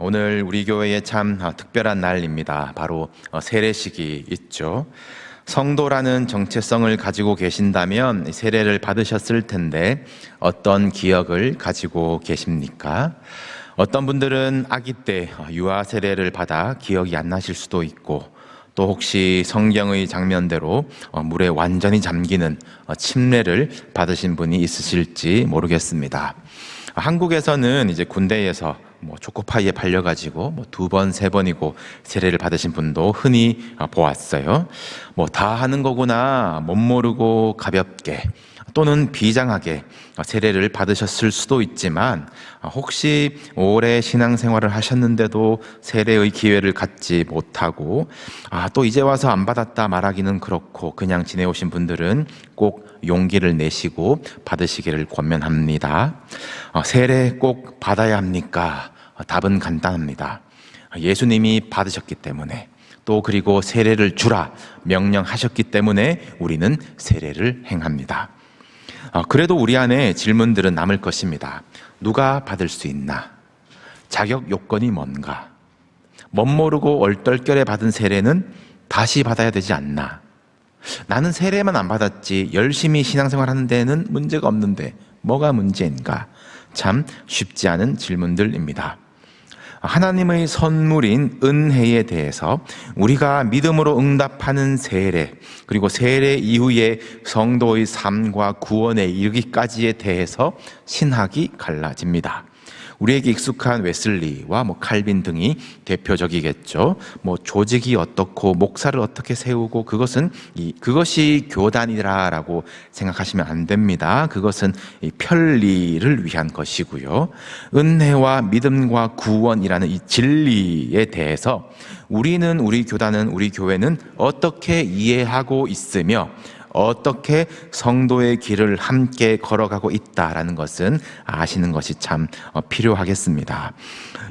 오늘 우리 교회에 참 특별한 날입니다. 바로 세례식이 있죠. 성도라는 정체성을 가지고 계신다면 세례를 받으셨을 텐데 어떤 기억을 가지고 계십니까? 어떤 분들은 아기 때 유아 세례를 받아 기억이 안 나실 수도 있고, 또 혹시 성경의 장면대로 물에 완전히 잠기는 침례를 받으신 분이 있으실지 모르겠습니다. 한국에서는 이제 군대에서 초코파이에 팔려가지고 2번, 3번이고 세례를 받으신 분도 흔히 보았어요. 다 하는 거구나, 못 모르고 가볍게 또는 비장하게 세례를 받으셨을 수도 있지만, 혹시 오래 신앙생활을 하셨는데도 세례의 기회를 갖지 못하고 또 이제 와서 안 받았다 말하기는 그렇고 그냥 지내오신 분들은 꼭 용기를 내시고 받으시기를 권면합니다. 세례 꼭 받아야 합니까? 답은 간단합니다. 예수님이 받으셨기 때문에, 또 그리고 세례를 주라 명령하셨기 때문에 우리는 세례를 행합니다. 그래도 우리 안에 질문들은 남을 것입니다. 누가 받을 수 있나? 자격 요건이 뭔가? 멋모르고 얼떨결에 받은 세례는 다시 받아야 되지 않나? 나는 세례만 안 받았지 열심히 신앙생활 하는 데는 문제가 없는데 뭐가 문제인가? 참 쉽지 않은 질문들입니다. 하나님의 선물인 은혜에 대해서 우리가 믿음으로 응답하는 세례, 그리고 세례 이후의 성도의 삶과 구원에 이르기까지에 대해서 신학이 갈라집니다. 우리에게 익숙한 웨슬리와 칼빈 등이 대표적이겠죠. 조직이 어떻고 목사를 어떻게 세우고 그것이 교단이라고 생각하시면 안 됩니다. 그것은 편리를 위한 것이고요. 은혜와 믿음과 구원이라는 이 진리에 대해서 우리 교단은, 우리 교회는 어떻게 이해하고 있으며 어떻게 성도의 길을 함께 걸어가고 있다라는 것은 아시는 것이 참 필요하겠습니다.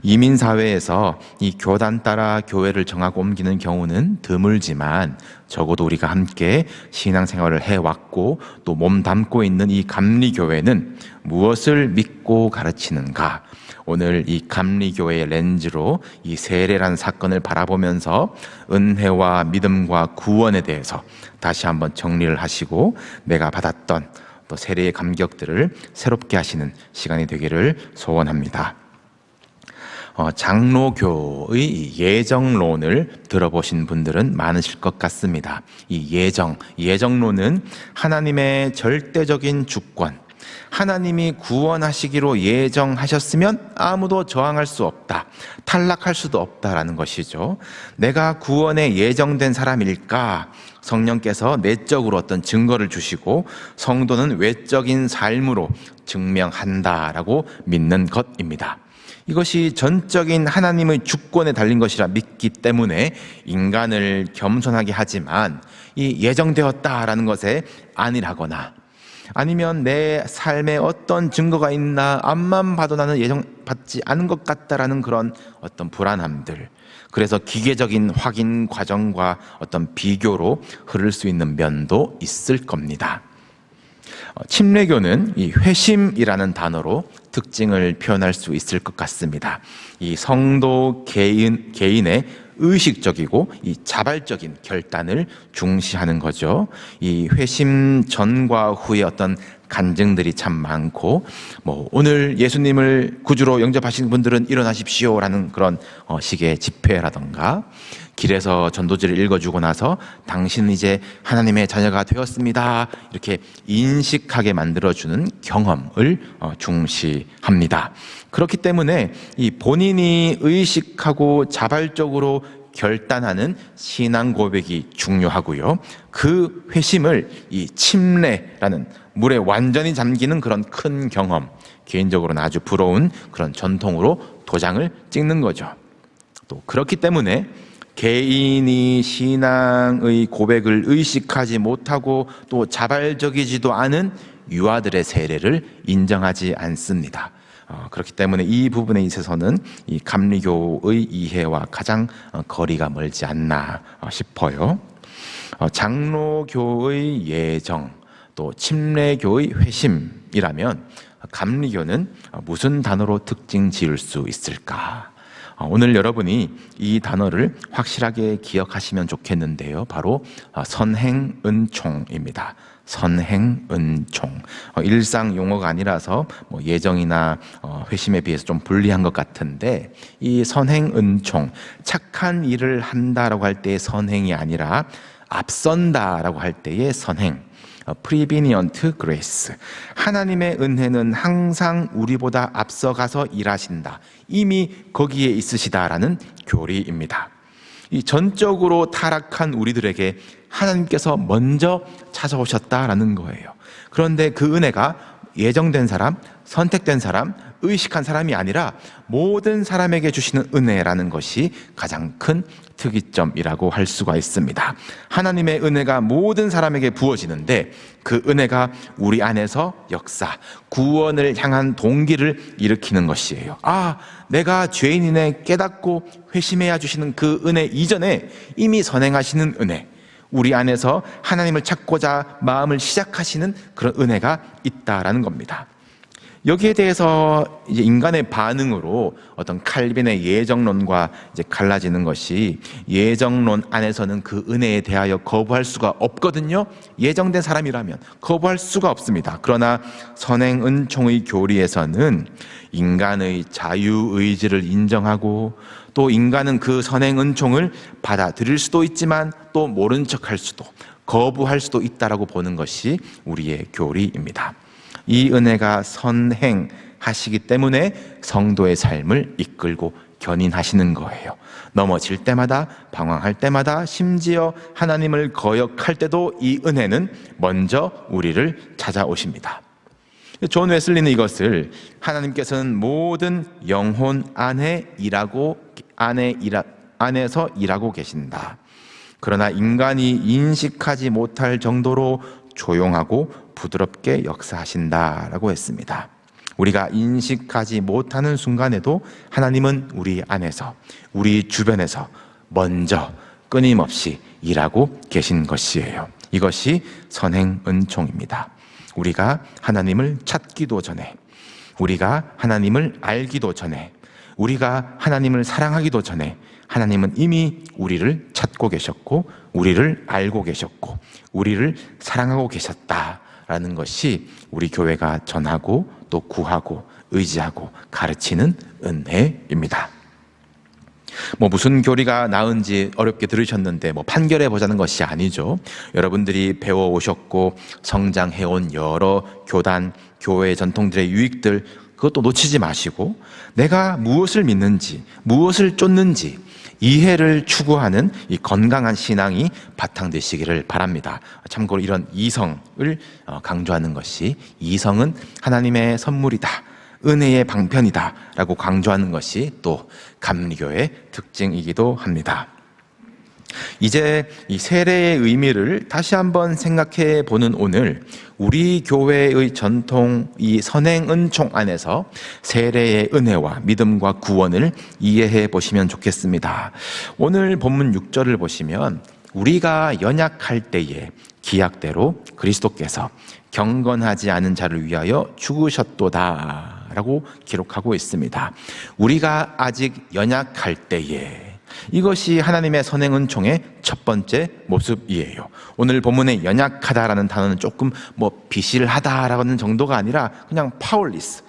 이민사회에서 이 교단 따라 교회를 정하고 옮기는 경우는 드물지만, 적어도 우리가 함께 신앙생활을 해왔고 또 몸담고 있는 이 감리교회는 무엇을 믿고 가르치는가? 오늘 이 감리교회의 렌즈로 이 세례라는 사건을 바라보면서 은혜와 믿음과 구원에 대해서 다시 한번 정리를 하시고 내가 받았던 또 세례의 감격들을 새롭게 하시는 시간이 되기를 소원합니다. 장로교의 예정론을 들어보신 분들은 많으실 것 같습니다. 이 예정론은 하나님의 절대적인 주권, 하나님이 구원하시기로 예정하셨으면 아무도 저항할 수 없다, 탈락할 수도 없다라는 것이죠. 내가 구원에 예정된 사람일까? 성령께서 내적으로 어떤 증거를 주시고 성도는 외적인 삶으로 증명한다라고 믿는 것입니다. 이것이 전적인 하나님의 주권에 달린 것이라 믿기 때문에 인간을 겸손하게 하지만, 이 예정되었다라는 것에 안일하거나 아니면 내 삶에 어떤 증거가 있나, 앞만 봐도 나는 예정받지 않은 것 같다라는 그런 어떤 불안함들, 그래서 기계적인 확인 과정과 어떤 비교로 흐를 수 있는 면도 있을 겁니다. 침례교는 이 회심이라는 단어로 특징을 표현할 수 있을 것 같습니다. 이 성도 개인의 의식적이고 이 자발적인 결단을 중시하는 거죠. 이 회심 전과 후의 어떤 간증들이 참 많고, 오늘 예수님을 구주로 영접하신 분들은 일어나십시오라는 그런 식의 집회라던가, 길에서 전도지를 읽어주고 나서 당신은 이제 하나님의 자녀가 되었습니다, 이렇게 인식하게 만들어주는 경험을 중시합니다. 그렇기 때문에 이 본인이 의식하고 자발적으로 결단하는 신앙 고백이 중요하고요. 그 회심을 이 침례라는 물에 완전히 잠기는 그런 큰 경험, 개인적으로는 아주 부러운 그런 전통으로 도장을 찍는 거죠. 또 그렇기 때문에 개인이 신앙의 고백을 의식하지 못하고 또 자발적이지도 않은 유아들의 세례를 인정하지 않습니다. 그렇기 때문에 이 부분에 있어서는 이 감리교의 이해와 가장 거리가 멀지 않나 싶어요. 장로교의 예정, 또 침례교의 회심이라면 감리교는 무슨 단어로 특징 지을 수 있을까? 오늘 여러분이 이 단어를 확실하게 기억하시면 좋겠는데요. 바로 선행은총입니다. 선행은총. 일상 용어가 아니라서 예정이나 회심에 비해서 좀 불리한 것 같은데, 이 선행은총, 착한 일을 한다라고 할 때의 선행이 아니라 앞선다라고 할 때의 선행, prevenient grace. 하나님의 은혜는 항상 우리보다 앞서가서 일하신다, 이미 거기에 있으시다라는 교리입니다. 이 전적으로 타락한 우리들에게 하나님께서 먼저 찾아오셨다라는 거예요. 그런데 그 은혜가 예정된 사람, 선택된 사람, 의식한 사람이 아니라 모든 사람에게 주시는 은혜라는 것이 가장 큰 특이점이라고 할 수가 있습니다. 하나님의 은혜가 모든 사람에게 부어지는데, 그 은혜가 우리 안에서 역사, 구원을 향한 동기를 일으키는 것이에요. 내가 죄인이네 깨닫고 회심해야 주시는 그 은혜 이전에 이미 선행하시는 은혜, 우리 안에서 하나님을 찾고자 마음을 시작하시는 그런 은혜가 있다라는 겁니다. 여기에 대해서 이제 인간의 반응으로 어떤 칼빈의 예정론과 이제 갈라지는 것이, 예정론 안에서는 그 은혜에 대하여 거부할 수가 없거든요. 예정된 사람이라면 거부할 수가 없습니다. 그러나 선행은총의 교리에서는 인간의 자유의지를 인정하고, 또 인간은 그 선행은총을 받아들일 수도 있지만 또 모른 척할 수도, 거부할 수도 있다라고 보는 것이 우리의 교리입니다. 이 은혜가 선행하시기 때문에 성도의 삶을 이끌고 견인하시는 거예요. 넘어질 때마다, 방황할 때마다, 심지어 하나님을 거역할 때도 이 은혜는 먼저 우리를 찾아오십니다. 존 웨슬리는 이것을, 하나님께서는 모든 영혼 안에서 일하고 계신다. 그러나 인간이 인식하지 못할 정도로 조용하고 부드럽게 역사하신다라고 했습니다. 우리가 인식하지 못하는 순간에도 하나님은 우리 안에서, 우리 주변에서 먼저 끊임없이 일하고 계신 것이에요. 이것이 선행은총입니다. 우리가 하나님을 찾기도 전에, 우리가 하나님을 알기도 전에, 우리가 하나님을 사랑하기도 전에 하나님은 이미 우리를 찾고 계셨고, 우리를 알고 계셨고, 우리를 사랑하고 계셨다라는 것이 우리 교회가 전하고 또 구하고 의지하고 가르치는 은혜입니다. 무슨 교리가 나은지 어렵게 들으셨는데 판결해 보자는 것이 아니죠. 여러분들이 배워 오셨고 성장해 온 여러 교단, 교회 전통들의 유익들, 그것도 놓치지 마시고, 내가 무엇을 믿는지, 무엇을 쫓는지 이해를 추구하는 이 건강한 신앙이 바탕되시기를 바랍니다. 참고로 이런 이성을 강조하는 것이, 이성은 하나님의 선물이다, 은혜의 방편이다 라고 강조하는 것이 또 감리교의 특징이기도 합니다. 이제 이 세례의 의미를 다시 한번 생각해 보는 오늘, 우리 교회의 전통 이 선행은총 안에서 세례의 은혜와 믿음과 구원을 이해해 보시면 좋겠습니다. 오늘 본문 6절을 보시면, 우리가 연약할 때에 기약대로 그리스도께서 경건하지 않은 자를 위하여 죽으셨도다 라고 기록하고 있습니다. 우리가 아직 연약할 때에, 이것이 하나님의 선행은총의 첫 번째 모습이에요. 오늘 본문의 연약하다라는 단어는 조금 비실하다라는 정도가 아니라 그냥 파워리스,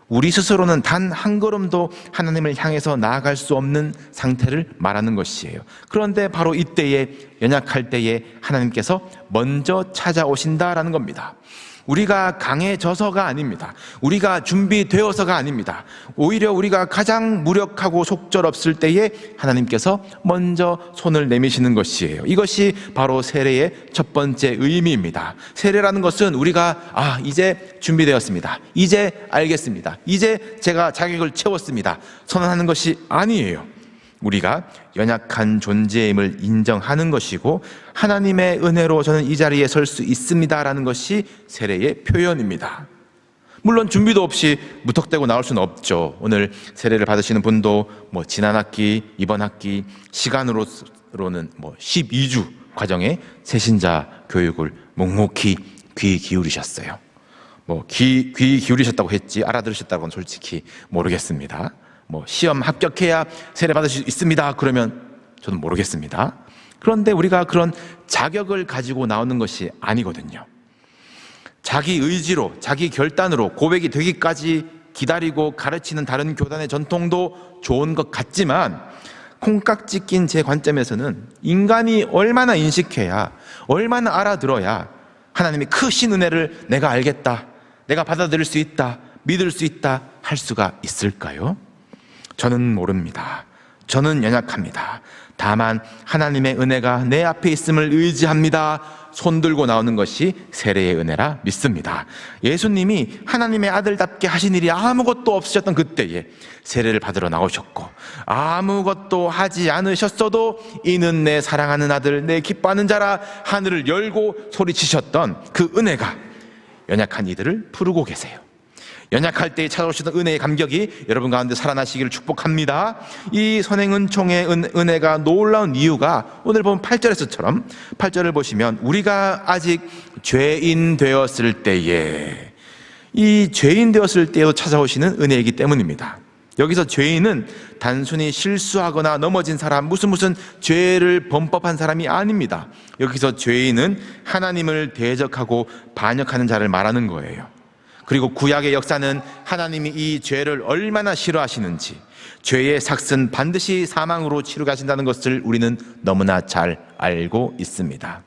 우리 스스로는 단 한 걸음도 하나님을 향해서 나아갈 수 없는 상태를 말하는 것이에요. 그런데 바로 이때에, 연약할 때에 하나님께서 먼저 찾아오신다라는 겁니다. 우리가 강해져서가 아닙니다. 우리가 준비되어서가 아닙니다. 오히려 우리가 가장 무력하고 속절없을 때에 하나님께서 먼저 손을 내미시는 것이에요. 이것이 바로 세례의 첫 번째 의미입니다. 세례라는 것은 우리가 이제 준비되었습니다, 이제 알겠습니다, 이제 제가 자격을 채웠습니다 선언하는 것이 아니에요. 우리가 연약한 존재임을 인정하는 것이고, 하나님의 은혜로 저는 이 자리에 설 수 있습니다라는 것이 세례의 표현입니다. 물론 준비도 없이 무턱대고 나올 수는 없죠. 오늘 세례를 받으시는 분도 지난 학기, 이번 학기 시간으로는 12주 과정의 새신자 교육을 묵묵히 귀 기울이셨어요. 귀 기울이셨다고 했지 알아들으셨다고는 솔직히 모르겠습니다. 시험 합격해야 세례 받을 수 있습니다. 그러면 저는 모르겠습니다. 그런데 우리가 그런 자격을 가지고 나오는 것이 아니거든요. 자기 의지로, 자기 결단으로 고백이 되기까지 기다리고 가르치는 다른 교단의 전통도 좋은 것 같지만, 콩깍지 낀 제 관점에서는 인간이 얼마나 인식해야, 얼마나 알아들어야 하나님이 크신 은혜를 내가 알겠다, 내가 받아들일 수 있다, 믿을 수 있다 할 수가 있을까요? 저는 모릅니다. 저는 연약합니다. 다만 하나님의 은혜가 내 앞에 있음을 의지합니다. 손 들고 나오는 것이 세례의 은혜라 믿습니다. 예수님이 하나님의 아들답게 하신 일이 아무것도 없으셨던 그때에 세례를 받으러 나오셨고, 아무것도 하지 않으셨어도 이는 내 사랑하는 아들, 내 기뻐하는 자라 하늘을 열고 소리치셨던 그 은혜가 연약한 이들을 부르고 계세요. 연약할 때에 찾아오시던 은혜의 감격이 여러분 가운데 살아나시기를 축복합니다. 이 선행은총의 은혜가 놀라운 이유가 오늘 보면 8절에서처럼, 8절을 보시면 우리가 아직 죄인 되었을 때에, 이 죄인 되었을 때에도 찾아오시는 은혜이기 때문입니다. 여기서 죄인은 단순히 실수하거나 넘어진 사람, 무슨 죄를 범법한 사람이 아닙니다. 여기서 죄인은 하나님을 대적하고 반역하는 자를 말하는 거예요. 그리고 구약의 역사는 하나님이 이 죄를 얼마나 싫어하시는지, 죄의 삭은 반드시 사망으로 치르게 하신다는 것을 우리는 너무나 잘 알고 있습니다.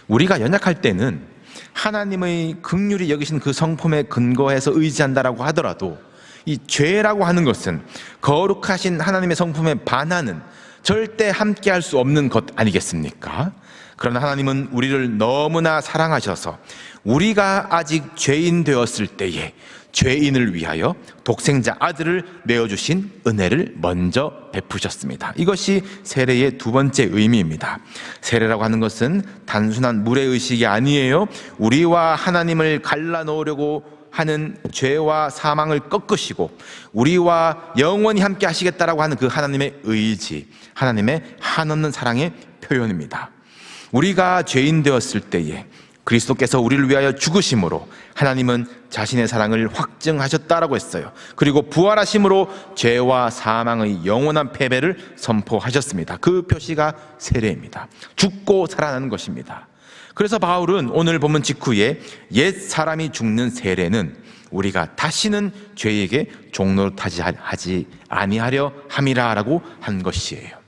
우리가 연약할 때는 하나님의 긍휼히 여기신 그 성품에 근거해서 의지한다라고 하더라도, 이 죄라고 하는 것은 거룩하신 하나님의 성품에 반하는, 절대 함께 할 수 없는 것 아니겠습니까? 그러나 하나님은 우리를 너무나 사랑하셔서 우리가 아직 죄인 되었을 때에 죄인을 위하여 독생자 아들을 내어주신 은혜를 먼저 베푸셨습니다. 이것이 세례의 두 번째 의미입니다. 세례라고 하는 것은 단순한 물의 의식이 아니에요. 우리와 하나님을 갈라놓으려고 하는 죄와 사망을 꺾으시고 우리와 영원히 함께 하시겠다라고 하는 그 하나님의 의지, 하나님의 한없는 사랑의 표현입니다. 우리가 죄인 되었을 때에 그리스도께서 우리를 위하여 죽으심으로 하나님은 자신의 사랑을 확증하셨다라고 했어요. 그리고 부활하심으로 죄와 사망의 영원한 패배를 선포하셨습니다. 그 표시가 세례입니다. 죽고 살아나는 것입니다. 그래서 바울은 오늘 본문 직후에 옛 사람이 죽는 세례는 우리가 다시는 죄에게 종노릇하지 아니하려 함이라라고 한 것이에요.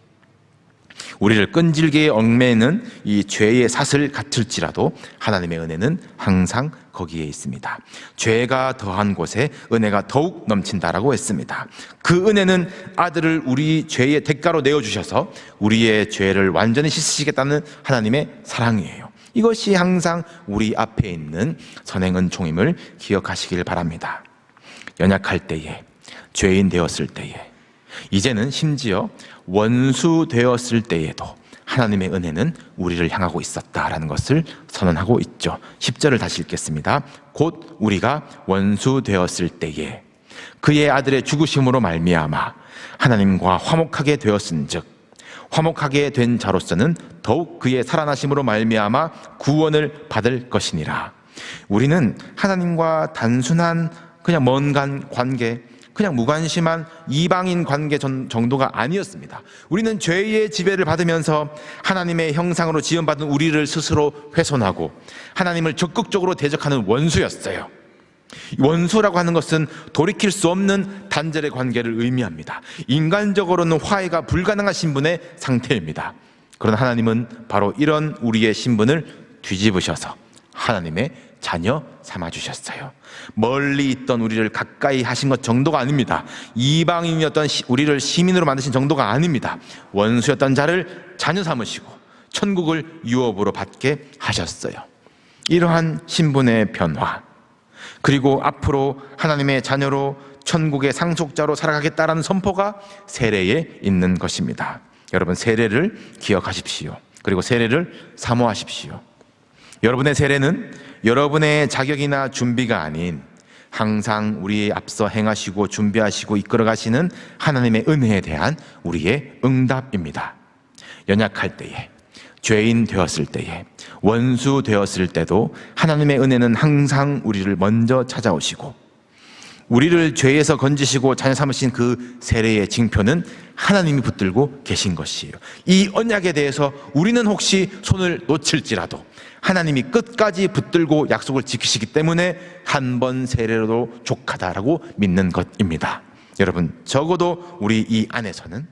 우리를 끈질기게 얽매는 이 죄의 사슬 같을지라도 하나님의 은혜는 항상 거기에 있습니다. 죄가 더한 곳에 은혜가 더욱 넘친다라고 했습니다. 그 은혜는 아들을 우리 죄의 대가로 내어주셔서 우리의 죄를 완전히 씻으시겠다는 하나님의 사랑이에요. 이것이 항상 우리 앞에 있는 선행은총임을 기억하시길 바랍니다. 연약할 때에, 죄인 되었을 때에, 이제는 심지어 원수 되었을 때에도 하나님의 은혜는 우리를 향하고 있었다라는 것을 선언하고 있죠. 10절을 다시 읽겠습니다. 곧 우리가 원수 되었을 때에 그의 아들의 죽으심으로 말미암아 하나님과 화목하게 되었은즉 화목하게 된 자로서는 더욱 그의 살아나심으로 말미암아 구원을 받을 것이니라. 우리는 하나님과 단순한 그냥 먼 관계, 그냥 무관심한 이방인 관계 정도가 아니었습니다. 우리는 죄의 지배를 받으면서 하나님의 형상으로 지음받은 우리를 스스로 훼손하고 하나님을 적극적으로 대적하는 원수였어요. 원수라고 하는 것은 돌이킬 수 없는 단절의 관계를 의미합니다. 인간적으로는 화해가 불가능한 신분의 상태입니다. 그러나 하나님은 바로 이런 우리의 신분을 뒤집으셔서 하나님의 자녀 삼아주셨어요. 멀리 있던 우리를 가까이 하신 것 정도가 아닙니다. 이방인이었던 우리를 시민으로 만드신 정도가 아닙니다. 원수였던 자를 자녀 삼으시고 천국을 유업으로 받게 하셨어요. 이러한 신분의 변화, 그리고 앞으로 하나님의 자녀로 천국의 상속자로 살아가겠다라는 선포가 세례에 있는 것입니다. 여러분, 세례를 기억하십시오. 그리고 세례를 사모하십시오. 여러분의 세례는 여러분의 자격이나 준비가 아닌 항상 우리의 앞서 행하시고 준비하시고 이끌어가시는 하나님의 은혜에 대한 우리의 응답입니다. 연약할 때에, 죄인 되었을 때에, 원수 되었을 때도 하나님의 은혜는 항상 우리를 먼저 찾아오시고 우리를 죄에서 건지시고 자녀 삼으신 그 세례의 징표는 하나님이 붙들고 계신 것이에요. 이 언약에 대해서 우리는 혹시 손을 놓칠지라도 하나님이 끝까지 붙들고 약속을 지키시기 때문에 한 번 세례로도 족하다라고 믿는 것입니다. 여러분, 적어도 우리 이 안에서는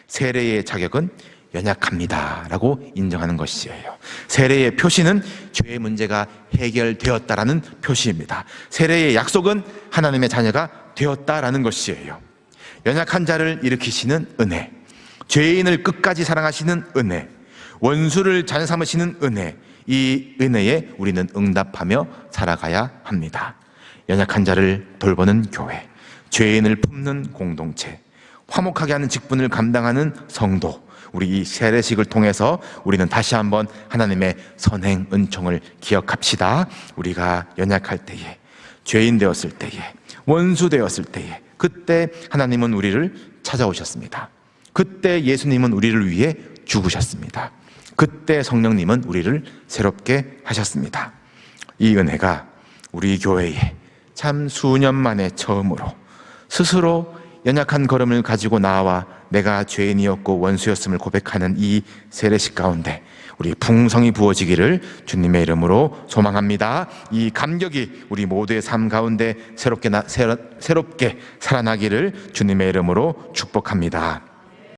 세례의 자격은 연약합니다 라고 인정하는 것이에요. 세례의 표시는 죄의 문제가 해결되었다라는 표시입니다. 세례의 약속은 하나님의 자녀가 되었다라는 것이에요. 연약한 자를 일으키시는 은혜, 죄인을 끝까지 사랑하시는 은혜, 원수를 자녀 삼으시는 은혜, 이 은혜에 우리는 응답하며 살아가야 합니다. 연약한 자를 돌보는 교회, 죄인을 품는 공동체, 화목하게 하는 직분을 감당하는 성도, 우리 이 세례식을 통해서 우리는 다시 한번 하나님의 선행 은총을 기억합시다. 우리가 연약할 때에, 죄인 되었을 때에, 원수 되었을 때에, 그때 하나님은 우리를 찾아오셨습니다. 그때 예수님은 우리를 위해 죽으셨습니다. 그때 성령님은 우리를 새롭게 하셨습니다. 이 은혜가 우리 교회에 참 수년 만에 처음으로 스스로 연약한 걸음을 가지고 나와 내가 죄인이었고 원수였음을 고백하는 이 세례식 가운데 우리 풍성이 부어지기를 주님의 이름으로 소망합니다. 이 감격이 우리 모두의 삶 가운데 새롭게 살아나기를 주님의 이름으로 축복합니다.